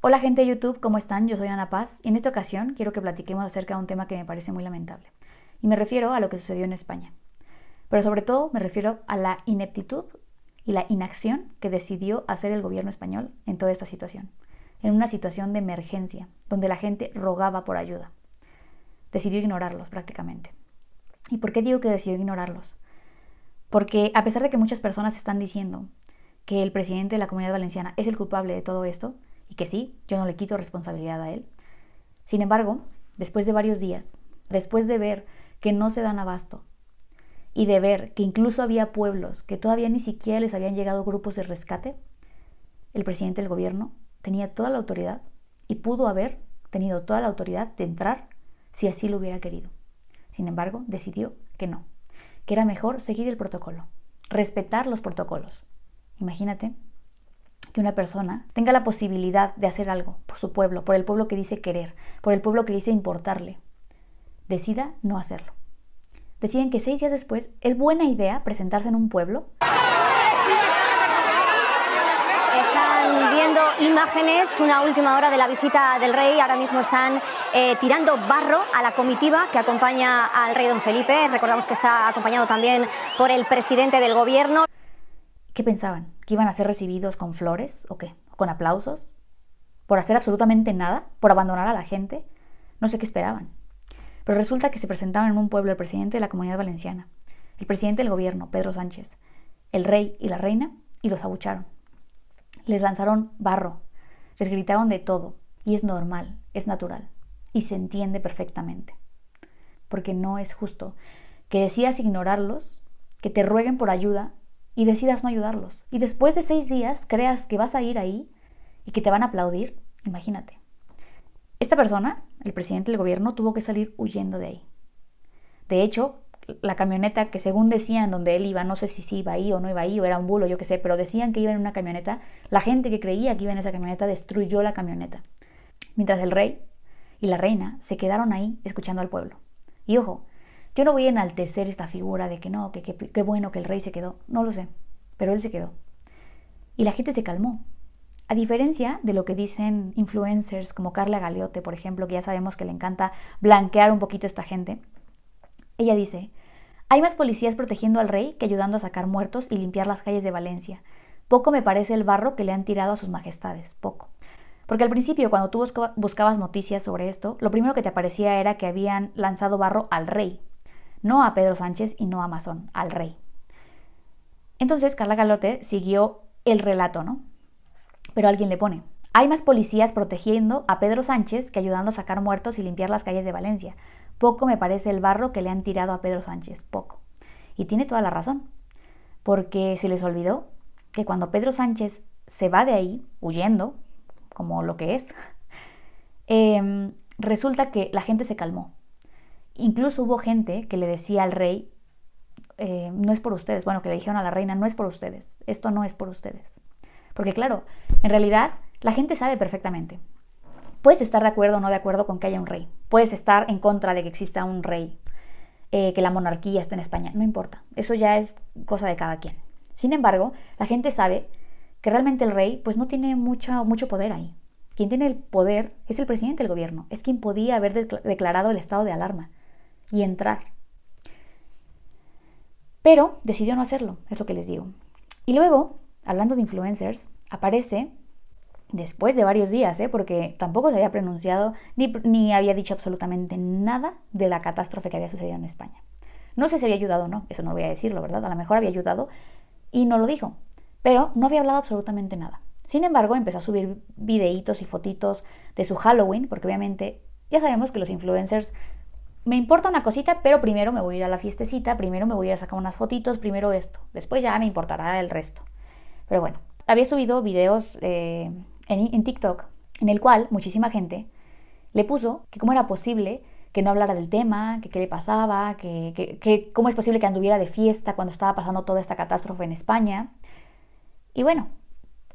Hola gente de YouTube, ¿cómo están? Yo soy Ana Paz y en esta ocasión quiero que platiquemos acerca de un tema que me parece muy lamentable. Y me refiero a lo que sucedió en España. Pero sobre todo me refiero a la ineptitud y la inacción que decidió hacer el gobierno español en toda esta situación. En una situación de emergencia, donde la gente rogaba por ayuda. Decidió ignorarlos prácticamente. ¿Y por qué digo que decidió ignorarlos? Porque a pesar de que muchas personas están diciendo que el presidente de la Comunidad Valenciana es el culpable de todo esto, y que sí, yo no le quito responsabilidad a él. Sin embargo, después de varios días, después de ver que no se dan abasto y de ver que incluso había pueblos que todavía ni siquiera les habían llegado grupos de rescate, el presidente del gobierno tenía toda la autoridad y pudo haber tenido toda la autoridad de entrar si así lo hubiera querido. Sin embargo, decidió que no, que era mejor seguir el protocolo, respetar los protocolos. Imagínate que una persona tenga la posibilidad de hacer algo por su pueblo, por el pueblo que dice querer, por el pueblo que dice importarle, decida no hacerlo. Deciden que 6 días después es buena idea presentarse en un pueblo. Están viendo imágenes, una última hora de la visita del rey. Ahora mismo están tirando barro a la comitiva que acompaña al rey don Felipe. Recordamos que está acompañado también por el presidente del gobierno. ¿Qué pensaban? ¿Que iban a ser recibidos con flores o qué? ¿Con aplausos? ¿Por hacer absolutamente nada? ¿Por abandonar a la gente? No sé qué esperaban. Pero resulta que se presentaban en un pueblo el presidente de la Comunidad Valenciana, el presidente del gobierno, Pedro Sánchez, el rey y la reina, y los abucharon. Les lanzaron barro, les gritaron de todo, y es normal, es natural, y se entiende perfectamente. Porque no es justo que decidas ignorarlos, que te rueguen por ayuda, y decidas no ayudarlos. Y después de 6 días creas que vas a ir ahí y que te van a aplaudir. Imagínate. Esta persona, el presidente del gobierno, tuvo que salir huyendo de ahí. De hecho, la camioneta que según decían donde él iba, no sé si sí iba ahí o no iba ahí, o era un bulo, yo qué sé, pero decían que iba en una camioneta. La gente que creía que iba en esa camioneta destruyó la camioneta. Mientras el rey y la reina se quedaron ahí escuchando al pueblo. Y ojo, yo no voy a enaltecer esta figura de que no, que bueno que el rey se quedó. No lo sé, pero él se quedó. Y la gente se calmó. A diferencia de lo que dicen influencers como Carla Galeote, por ejemplo, que ya sabemos que le encanta blanquear un poquito a esta gente. Ella dice, hay más policías protegiendo al rey que ayudando a sacar muertos y limpiar las calles de Valencia. Poco me parece el barro que le han tirado a sus majestades, poco. Porque al principio, cuando tú buscabas noticias sobre esto, lo primero que te aparecía era que habían lanzado barro al rey. No a Pedro Sánchez y no a Masón, al rey. Entonces Carla Galote siguió el relato, ¿no? Pero alguien le pone, hay más policías protegiendo a Pedro Sánchez que ayudando a sacar muertos y limpiar las calles de Valencia. Poco me parece el barro que le han tirado a Pedro Sánchez, poco. Y tiene toda la razón, porque se les olvidó que cuando Pedro Sánchez se va de ahí, huyendo, como lo que es, resulta que la gente se calmó. Incluso hubo gente que le decía al rey, no es por ustedes, bueno, que le dijeron a la reina, no es por ustedes, esto no es por ustedes. Porque claro, en realidad la gente sabe perfectamente. Puedes estar de acuerdo o no de acuerdo con que haya un rey, puedes estar en contra de que exista un rey, que la monarquía esté en España, no importa, eso ya es cosa de cada quien. Sin embargo, la gente sabe que realmente el rey pues no tiene mucho poder ahí. Quien tiene el poder es el presidente del gobierno, es quien podía haber declarado el estado de alarma y entrar. Pero decidió no hacerlo, es lo que les digo. Y luego, hablando de influencers, aparece, después de varios días, porque tampoco se había pronunciado ni había dicho absolutamente nada de la catástrofe que había sucedido en España. No sé si había ayudado o no, eso no voy a decirlo, ¿verdad? A lo mejor había ayudado y no lo dijo, pero no había hablado absolutamente nada. Sin embargo, empezó a subir videitos y fotitos de su Halloween, porque obviamente ya sabemos que los influencers me importa una cosita, pero primero me voy a ir a la fiestecita, primero me voy a ir a sacar unas fotitos, primero esto, después ya me importará el resto. Pero bueno, había subido videos en TikTok, en el cual muchísima gente le puso que cómo era posible que no hablara del tema, que qué le pasaba, que cómo es posible que anduviera de fiesta cuando estaba pasando toda esta catástrofe en España. Y bueno,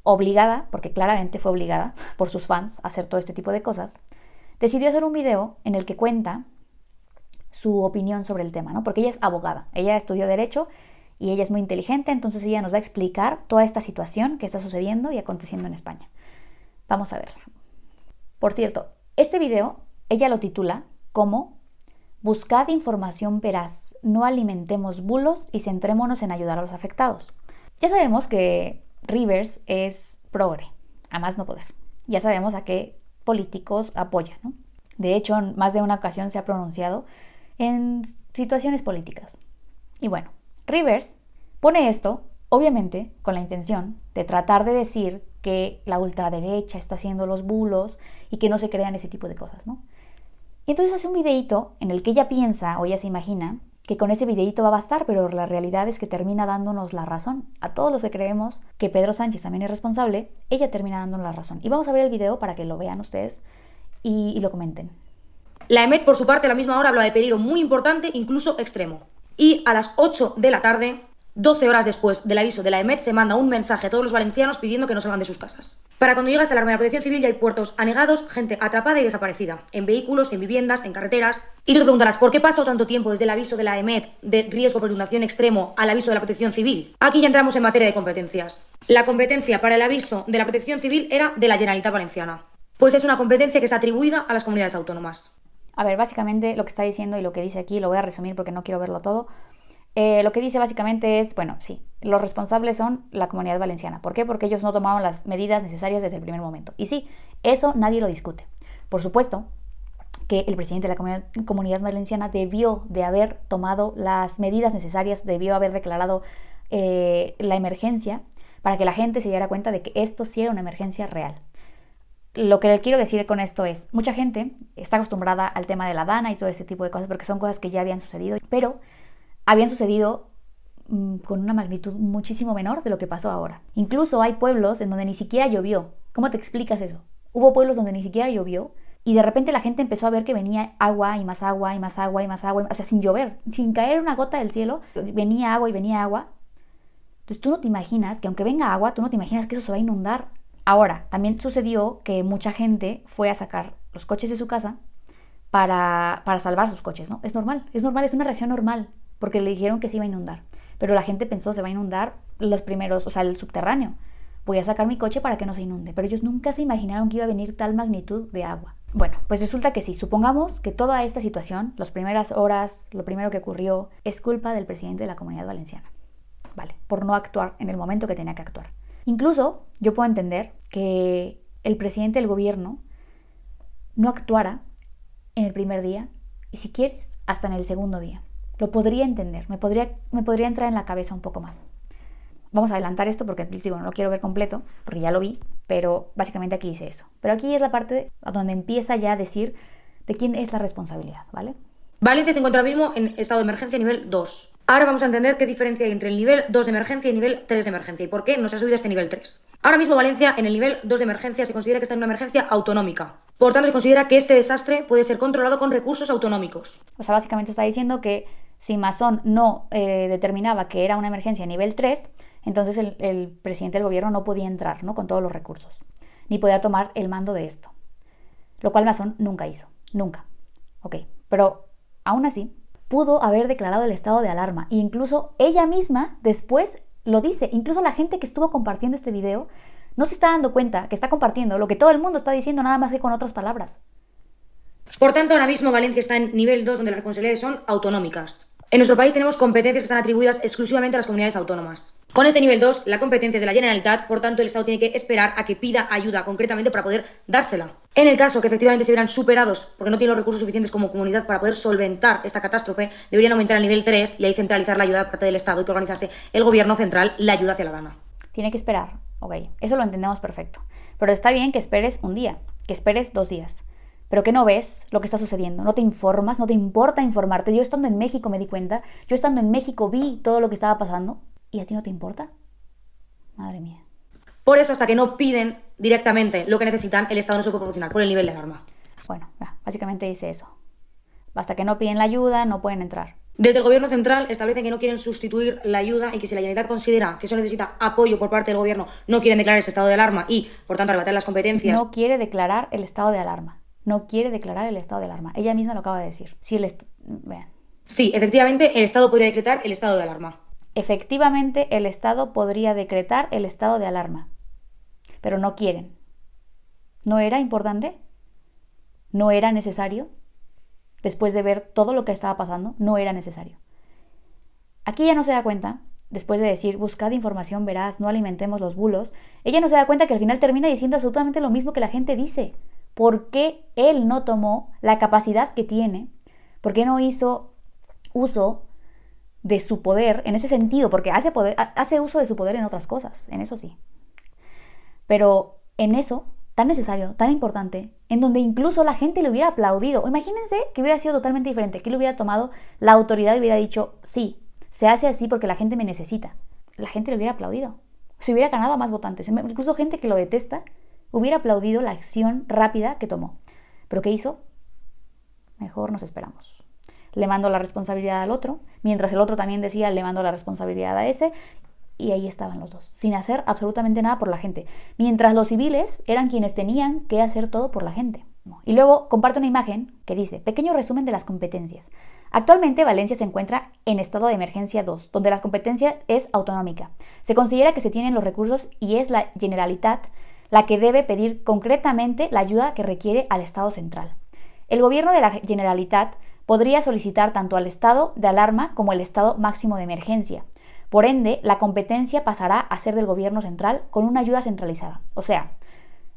obligada, porque claramente fue obligada por sus fans a hacer todo este tipo de cosas, decidió hacer un video en el que cuenta su opinión sobre el tema, ¿no? Porque ella es abogada, ella estudió Derecho y ella es muy inteligente, entonces ella nos va a explicar toda esta situación que está sucediendo y aconteciendo en España. Vamos a verla. Por cierto, este video ella lo titula como Buscad información veraz, no alimentemos bulos y centrémonos en ayudar a los afectados. Ya sabemos que Rivers es progre, a más no poder. Ya sabemos a qué políticos apoya, ¿no? De hecho, en más de una ocasión se ha pronunciado en situaciones políticas. Y bueno, Rivers pone esto, obviamente, con la intención de tratar de decir que la ultraderecha está haciendo los bulos y que no se crean ese tipo de cosas, ¿no? Y entonces hace un videíto en el que ella piensa o ella se imagina que con ese videíto va a bastar, pero la realidad es que termina dándonos la razón. A todos los que creemos que Pedro Sánchez también es responsable, ella termina dándonos la razón. Y vamos a ver el video para que lo vean ustedes y lo comenten. La EMET, por su parte, a la misma hora habla de peligro muy importante, incluso extremo. Y a las 8 de la tarde, 12 horas después del aviso de la EMET, se manda un mensaje a todos los valencianos pidiendo que no salgan de sus casas. Para cuando llega esta alarma de la Protección Civil ya hay puertos anegados, gente atrapada y desaparecida, en vehículos, en viviendas, en carreteras. Y tú te preguntarás, ¿por qué pasó tanto tiempo desde el aviso de la EMET de riesgo por inundación extremo al aviso de la Protección Civil? Aquí ya entramos en materia de competencias. La competencia para el aviso de la Protección Civil era de la Generalitat Valenciana, pues es una competencia que está atribuida a las comunidades autónomas. A ver, básicamente lo que está diciendo y lo que dice aquí, lo voy a resumir porque no quiero verlo todo. Lo que dice básicamente es, bueno, sí, los responsables son la Comunidad Valenciana. ¿Por qué? Porque ellos no tomaron las medidas necesarias desde el primer momento. Y sí, eso nadie lo discute. Por supuesto que el presidente de la Comunidad Valenciana debió de haber tomado las medidas necesarias, debió haber declarado la emergencia para que la gente se diera cuenta de que esto sí era una emergencia real. Lo que quiero decir con esto es, mucha gente está acostumbrada al tema de la Dana y todo este tipo de cosas porque son cosas que ya habían sucedido, pero habían sucedido con una magnitud muchísimo menor de lo que pasó ahora. Incluso hay pueblos en donde ni siquiera llovió. ¿Cómo te explicas eso? Hubo pueblos donde ni siquiera llovió y de repente la gente empezó a ver que venía agua y más agua y más agua y más agua, o sea, sin llover, sin caer una gota del cielo, venía agua y venía agua. Entonces tú no te imaginas que aunque venga agua, tú no te imaginas que eso se va a inundar. Ahora, también sucedió que mucha gente fue a sacar los coches de su casa para salvar sus coches, ¿no? Es normal, es una reacción normal, porque le dijeron que se iba a inundar. Pero la gente pensó, se va a inundar los primeros, o sea, el subterráneo. Voy a sacar mi coche para que no se inunde. Pero ellos nunca se imaginaron que iba a venir tal magnitud de agua. Bueno, pues resulta que sí. Supongamos que toda esta situación, las primeras horas, lo primero que ocurrió, es culpa del presidente de la Comunidad Valenciana. Vale, por no actuar en el momento que tenía que actuar. Incluso yo puedo entender que el presidente del gobierno no actuara en el primer día y si quieres, hasta en el segundo día. Lo podría entender, me podría entrar en la cabeza un poco más. Vamos a adelantar esto porque digo, no lo quiero ver completo, porque ya lo vi, pero básicamente aquí dice eso. Pero aquí es la parte donde empieza ya a decir de quién es la responsabilidad, ¿vale? Valencia se encuentra ahora mismo en estado de emergencia nivel 2. Ahora vamos a entender qué diferencia hay entre el nivel 2 de emergencia y el nivel 3 de emergencia y por qué no se ha subido a este nivel 3. Ahora mismo Valencia en el nivel 2 de emergencia se considera que está en una emergencia autonómica. Por tanto, se considera que este desastre puede ser controlado con recursos autonómicos. O sea, básicamente está diciendo que si Masón no determinaba que era una emergencia nivel 3, entonces el presidente del gobierno no podía entrar, ¿no? Con todos los recursos, ni podía tomar el mando de esto. Lo cual Masón nunca hizo, nunca. Ok, pero aún así pudo haber declarado el estado de alarma e incluso ella misma después lo dice. Incluso la gente que estuvo compartiendo este video no se está dando cuenta que está compartiendo lo que todo el mundo está diciendo, nada más que con otras palabras. Por tanto, ahora mismo Valencia está en nivel 2, donde las responsabilidades son autonómicas. En nuestro país tenemos competencias que están atribuidas exclusivamente a las comunidades autónomas. Con este nivel 2, la competencia es de la Generalitat, por tanto, el Estado tiene que esperar a que pida ayuda concretamente para poder dársela. En el caso que efectivamente se vieran superados porque no tienen los recursos suficientes como comunidad para poder solventar esta catástrofe, deberían aumentar al nivel 3 y ahí centralizar la ayuda por parte del Estado y que organizase el gobierno central la ayuda hacia la Dana. Tiene que esperar, ok, eso lo entendemos perfecto. Pero está bien que esperes un día, que esperes 2 días. Pero que no ves lo que está sucediendo, no te informas, no te importa informarte. Yo estando en México me di cuenta, yo estando en México vi todo lo que estaba pasando y a ti no te importa. Madre mía. Por eso, hasta que no piden directamente lo que necesitan, el Estado no se puede proporcionar por el nivel de alarma. Bueno, básicamente dice eso. Hasta que no piden la ayuda, no pueden entrar. Desde el gobierno central establecen que no quieren sustituir la ayuda y que si la Generalitat considera que eso necesita apoyo por parte del gobierno, no quieren declarar ese estado de alarma y, por tanto, arrebatar las competencias. No quiere declarar el estado de alarma. No quiere declarar el estado de alarma. Ella misma lo acaba de decir. Vean. Sí, efectivamente, el Estado podría decretar el estado de alarma. Efectivamente, el Estado podría decretar el estado de alarma. Pero no quieren. ¿No era importante? no era necesario. Después de ver todo lo que estaba pasando, no era necesario. Aquí ella no se da cuenta, después de decir, buscad información veraz, no alimentemos los bulos, ella no se da cuenta que al final termina diciendo absolutamente lo mismo que la gente dice. ¿Por qué él no tomó la capacidad que tiene? ¿Por qué no hizo uso de su poder en ese sentido? Porque hace uso de su poder en otras cosas, en eso sí. Pero en eso, tan necesario, tan importante, en donde incluso la gente le hubiera aplaudido. O imagínense que hubiera sido totalmente diferente, que él hubiera tomado la autoridad y hubiera dicho, sí, se hace así porque la gente me necesita. La gente le hubiera aplaudido. Se hubiera ganado a más votantes. Incluso gente que lo detesta hubiera aplaudido la acción rápida que tomó. ¿Pero qué hizo? Mejor nos esperamos. Le mando la responsabilidad al otro, mientras el otro también decía, le mando la responsabilidad a ese, y ahí estaban los dos, sin hacer absolutamente nada por la gente, mientras los civiles eran quienes tenían que hacer todo por la gente. Y luego comparte una imagen que dice, pequeño resumen de las competencias. Actualmente Valencia se encuentra en estado de emergencia 2, donde la competencia es autonómica. Se considera que se tienen los recursos y es la Generalitat la que debe pedir concretamente la ayuda que requiere al Estado central. El gobierno de la Generalitat podría solicitar tanto al estado de alarma como el estado máximo de emergencia. Por ende, la competencia pasará a ser del gobierno central con una ayuda centralizada. O sea,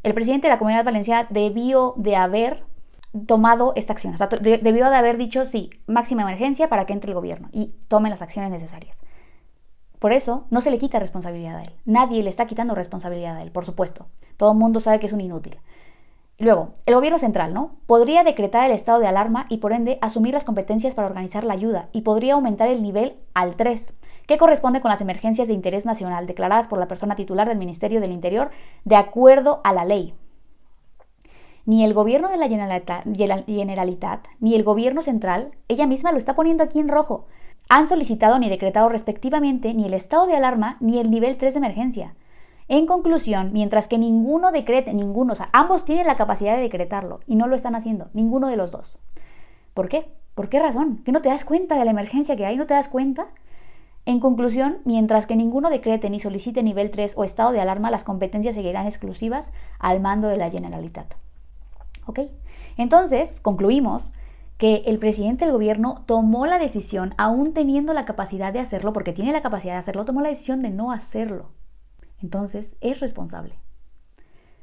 el presidente de la Comunidad Valenciana debió de haber tomado esta acción. O sea, debió de haber dicho, sí, máxima emergencia para que entre el gobierno y tome las acciones necesarias. Por eso, no se le quita responsabilidad a él. Nadie le está quitando responsabilidad a él, por supuesto. Todo el mundo sabe que es un inútil. Luego, el gobierno central, ¿no? Podría decretar el estado de alarma y por ende asumir las competencias para organizar la ayuda y podría aumentar el nivel al 3, que corresponde con las emergencias de interés nacional declaradas por la persona titular del Ministerio del Interior de acuerdo a la ley. Ni el gobierno de la Generalitat, ni el gobierno central, ella misma lo está poniendo aquí en rojo, han solicitado ni decretado respectivamente ni el estado de alarma ni el nivel 3 de emergencia. En conclusión, mientras que ninguno decrete, o sea, ambos tienen la capacidad de decretarlo y no lo están haciendo, ninguno de los dos. ¿Por qué? ¿Por qué razón? ¿Que no te das cuenta de la emergencia que hay? ¿No te das cuenta? En conclusión, mientras que ninguno decrete ni solicite nivel 3 o estado de alarma, las competencias seguirán exclusivas al mando de la Generalitat. ¿Ok? Entonces, concluimos que el presidente del gobierno tomó la decisión, aún teniendo la capacidad de hacerlo, porque tiene la capacidad de hacerlo, tomó la decisión de no hacerlo. Entonces, es responsable.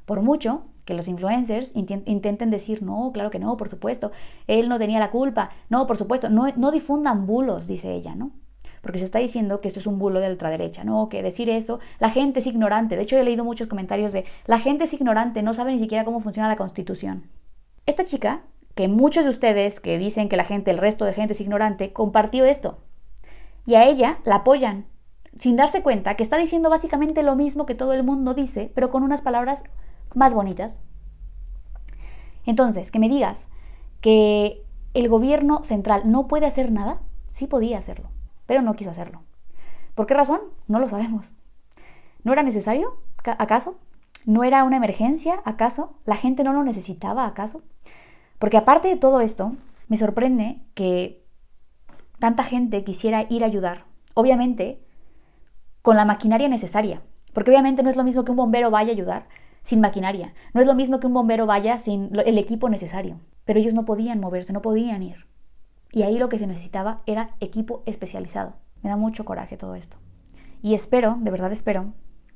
Por mucho que los influencers intenten decir, no, claro que no, por supuesto, él no tenía la culpa, no, por supuesto, no difundan bulos, dice ella, ¿no? Porque se está diciendo que esto es un bulo de ultraderecha, ¿no? Que decir eso, la gente es ignorante. De hecho, he leído muchos comentarios de, la gente es ignorante, no sabe ni siquiera cómo funciona la Constitución. Esta chica, que muchos de ustedes que dicen que el resto de gente es ignorante, compartió esto. Y a ella la apoyan, sin darse cuenta que está diciendo básicamente lo mismo que todo el mundo dice, pero con unas palabras más bonitas. Entonces, que me digas que el gobierno central no puede hacer nada, sí podía hacerlo, pero no quiso hacerlo. ¿Por qué razón? No lo sabemos. ¿No era necesario? ¿Acaso? ¿No era una emergencia? ¿Acaso? ¿La gente no lo necesitaba? ¿Acaso? Porque aparte de todo esto, me sorprende que tanta gente quisiera ir a ayudar. Obviamente, con la maquinaria necesaria. Porque obviamente no es lo mismo que un bombero vaya a ayudar sin maquinaria. No es lo mismo que un bombero vaya sin el equipo necesario. Pero ellos no podían moverse, no podían ir. Y ahí lo que se necesitaba era equipo especializado. Me da mucho coraje todo esto. Y espero, de verdad espero,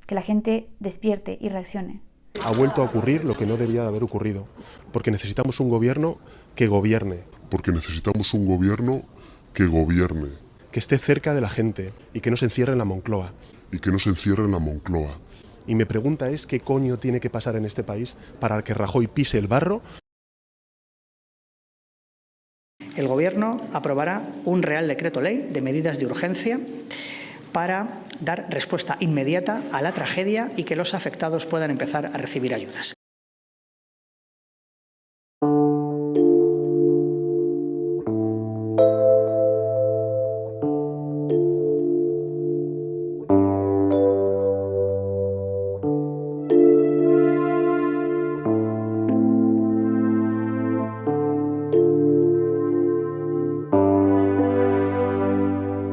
que la gente despierte y reaccione. Ha vuelto a ocurrir lo que no debía de haber ocurrido. Porque necesitamos un gobierno que gobierne. Porque necesitamos un gobierno que gobierne. Que esté cerca de la gente y que no se encierre en la Moncloa. Y mi pregunta es, ¿qué coño tiene que pasar en este país para que Rajoy pise el barro? El Gobierno aprobará un Real Decreto Ley de medidas de urgencia para dar respuesta inmediata a la tragedia y que los afectados puedan empezar a recibir ayudas.